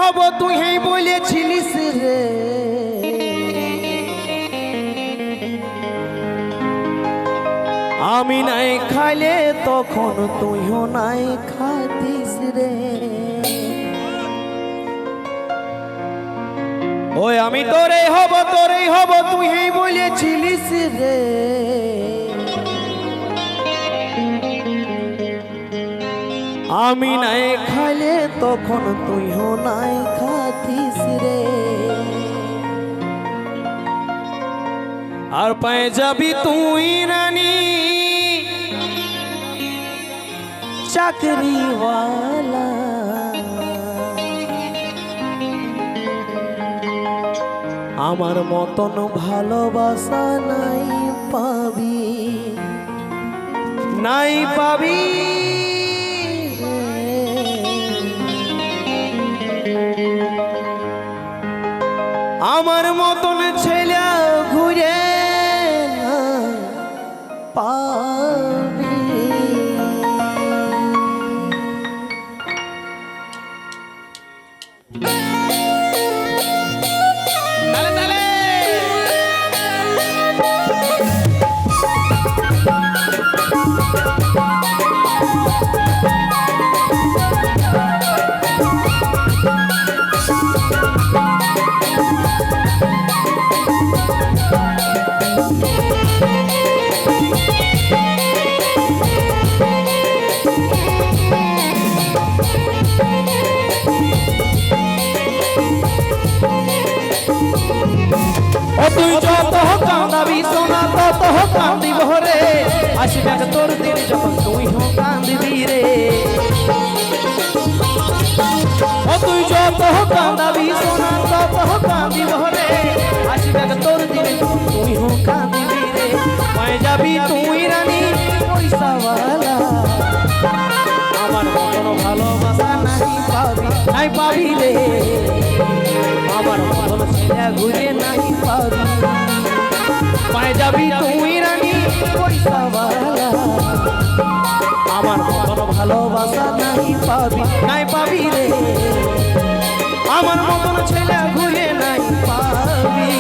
হব তুই হেই বলেছিলিস রে, আমি নাই খাইলে তখন তুইও নাই খাতিস রে। ওই আমি তোরেই হব তুই হেই বলেছিলিস রে, আমি নাই খাইলে তখন তুইও নাই খাতিস রে। আর পায়ে যাবি তুই রানী চাকরিওয়ালা, আমার মতন ভালোবাসা নাই পাবি, নাই পাবি। আমার মতন ছেলে ঘুরে না পাবি। তুই যত কান্দাবি সোনা তত কান্দিব রে, আসবে তোর দিন যখন তুই কান্দিবি রে। তুই যত কান্দাবি সোনা তত কান্দিব রে, আসবে তোর দিন যখন তুই কান্দিবি রে। পায়ে যাবি তুই রানী পয়সাওয়ালা, আমার মতন ভালোবাসা নাই পাবি, নাই পাবি রে। আমার মতন ছেলে ঘুরে নাই পাবি। পায়ে যাবি তুই রানী পয়সাওয়ালা, আমার মতন ভালোবাসা নাই পাবি, নাই পাবি রে। আমার মতন ছেলে ঘুরে নাই পাবি।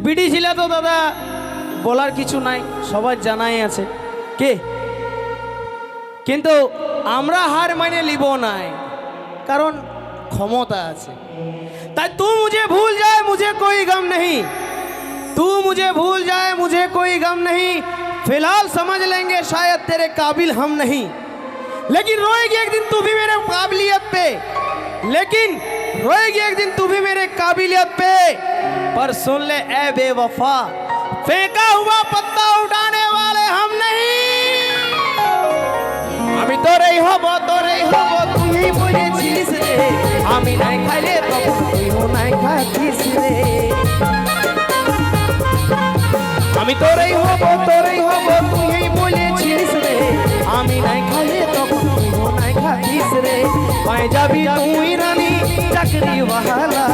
বিডি ছিল তো দাদা বলার কিছু নাই, সবার জানাই আছে কে, কিন্তু আমরা হার মানে লিব নাই, কারণ ক্ষমতা আছে। তাই তু মুঝে ভুল যায় मुझे कोई गम नहीं, तू मुझे भूल जाए मुझे कोई गम नहीं, फिलहाल समझ लेंगे शायद तेरे काबिल हम नहीं, लेकिन रोएगी एक दिन तू भी मेरे काबिलियत पे, लेकिन रोएगी एक दिन तू भी मेरे काबिलियत पे। पर सुन ले ए बेवफा, फेंका हुआ पत्ता उठाने वाले हम नहीं। আমি তোরেই হব তুই বুঝেছিস রে, আমি নাই খাইলে তখন তুইও নাই খাতিস রে। আমি তোরেই হব তুই বলেছিস রে, আমি নাই খাইলে তখন তুইও নাই খাতিস রে। পায়ে যাবি তুই রানী চাকরিওয়ালা,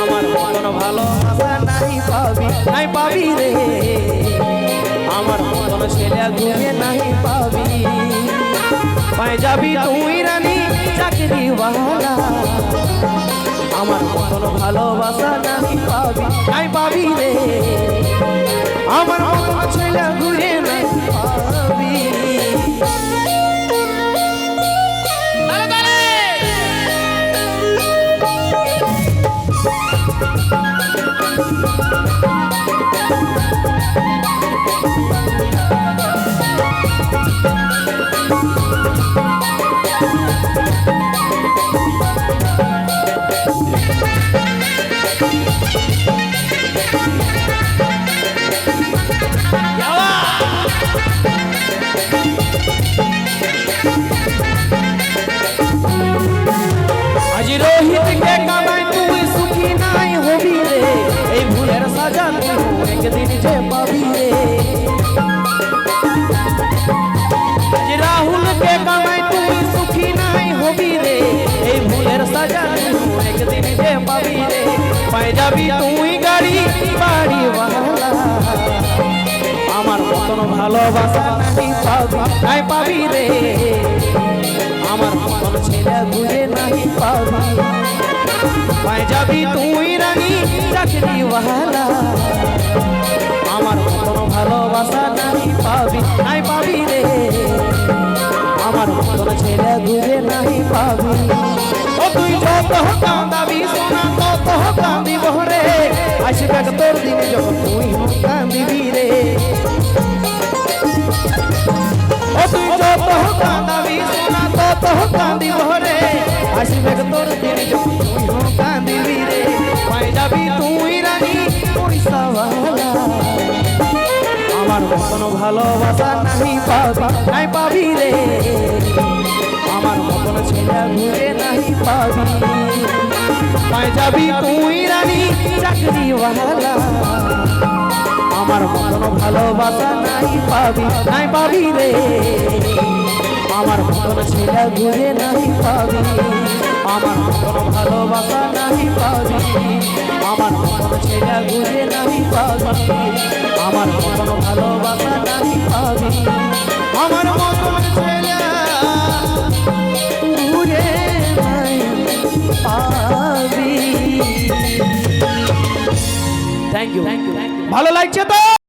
আমার মতন ভালোবাসা নাই পাবি, নাই পাবি রে। আমার মতন ছেলে ঘুরে নাই পাবি। পায়ে যাবি তুই রানী চাকরিওয়ালা, আমার মতন ভালোবাসা নাই পাবি, নাই পাবি রে। আমার মতন ছেলে ঘুরে নাই পাবি। পায়ে যাবি তুই গাড়ি বাড়িওয়ালা আমার মতন ভালোবাসা নাই পাবি নাই পাবি রে আমার মতন ছেলে ঘুরে নাই পাবি পায়ে যাবি তুই রানী চাকরিওয়ালা আমার মতন ভালোবাসা নাই পাবি রে আমার মতন ছেলে ঘুরে নাই পাবি ও তুই যত কাঁদাবি সোনা তত কাঁদিব রে আসবে তোর দিন যখন তুই কাঁদিবি রে ও তুই যত কাঁদাবি সোনা তত কাঁদিব রে আসবে তোর দিন যখন তুই কাঁদিবি রে পায়ে যাবি তুই রানী পয়সাওয়ালা আমার মতন ভালোবাসা নাই পাবি রে আমার মতন ছেলে ঘুরে নাই পাবি পায়ে যাবি তুই রানী চাকরিওয়ালা আমার মতন ভালোবাসা নাই পাবি রে আমার মতন ছেলে ঘুরে নাই পাবি আমার মতন ভালোবাসা নাই পাবি আমার মতন ছেলে ঘুরে নাই পাবি আমার মতন ভালোবাসা নাই পাবি আমার মতন ছেলে ঘুরে নাই পাবি। থ্যাংক ইউ ভালো লাগছে তো?